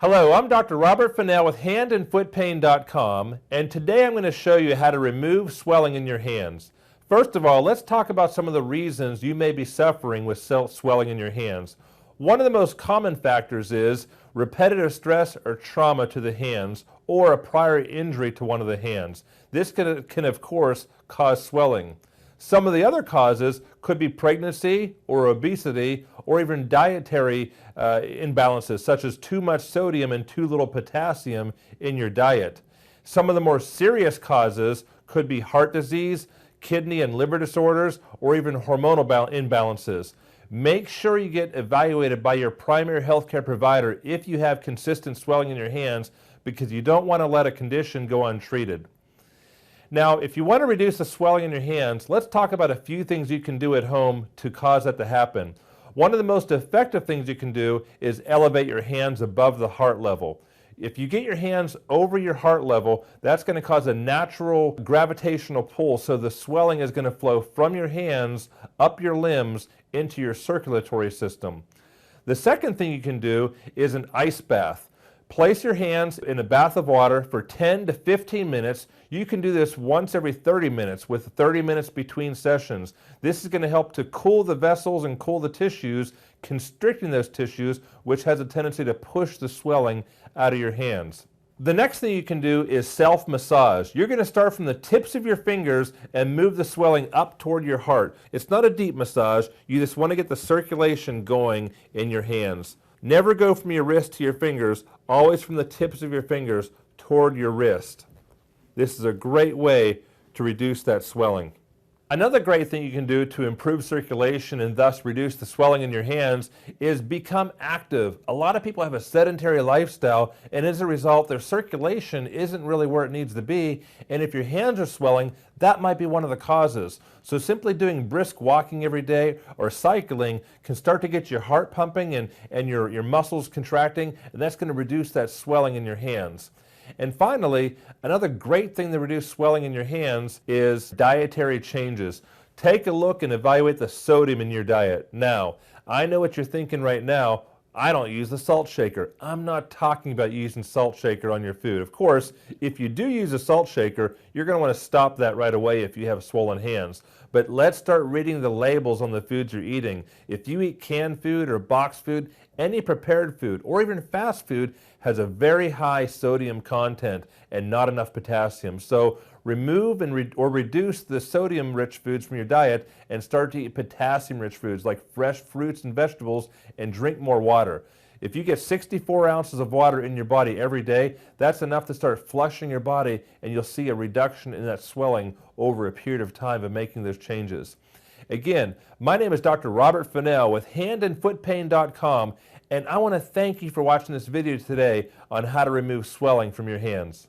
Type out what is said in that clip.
Hello, I'm Dr. Robert Fennell with handandfootpain.com, and today I'm going to show you how to remove swelling in your hands. First of all, let's talk about some of the reasons you may be suffering with swelling in your hands. One of the most common factors is repetitive stress or trauma to the hands, or a prior injury to one of the hands. This can of course cause swelling. Some of the other causes could be pregnancy or obesity or even dietary imbalances, such as too much sodium and too little potassium in your diet. Some of the more serious causes could be heart disease, kidney and liver disorders, or even hormonal imbalances. Make sure you get evaluated by your primary healthcare provider if you have consistent swelling in your hands, because you don't want to let a condition go untreated. Now, if you want to reduce the swelling in your hands, let's talk about a few things you can do at home to cause that to happen. One of the most effective things you can do is elevate your hands above the heart level. If you get your hands over your heart level, that's going to cause a natural gravitational pull, so the swelling is going to flow from your hands up your limbs into your circulatory system. The second thing you can do is an ice bath. Place your hands in a bath of water for 10 to 15 minutes. You can do this once every 30 minutes with 30 minutes between sessions. This is going to help to cool the vessels and cool the tissues, constricting those tissues, which has a tendency to push the swelling out of your hands. The next thing you can do is self-massage. You're going to start from the tips of your fingers and move the swelling up toward your heart. It's not a deep massage. You just want to get the circulation going in your hands. Never go from your wrist to your fingers, always from the tips of your fingers toward your wrist. This is a great way to reduce that swelling. Another great thing you can do to improve circulation and thus reduce the swelling in your hands is become active. A lot of people have a sedentary lifestyle, and as a result, their circulation isn't really where it needs to be, and if your hands are swelling, that might be one of the causes. So simply doing brisk walking every day or cycling can start to get your heart pumping and your muscles contracting, and that's going to reduce that swelling in your hands. And finally, another great thing to reduce swelling in your hands is dietary changes. Take a look and evaluate the sodium in your diet. Now, I know what you're thinking right now. I don't use the salt shaker. I'm not talking about using salt shaker on your food. Of course, if you do use a salt shaker, you're going to want to stop that right away if you have swollen hands. But let's start reading the labels on the foods you're eating. If you eat canned food or boxed food, any prepared food or even fast food has a very high sodium content and not enough potassium. So remove or reduce the sodium-rich foods from your diet and start to eat potassium-rich foods like fresh fruits and vegetables, and drink more water. If you get 64 ounces of water in your body every day, that's enough to start flushing your body, and you'll see a reduction in that swelling over a period of time of making those changes. Again, my name is Dr. Robert Fennell with handandfootpain.com, and I want to thank you for watching this video today on how to remove swelling from your hands.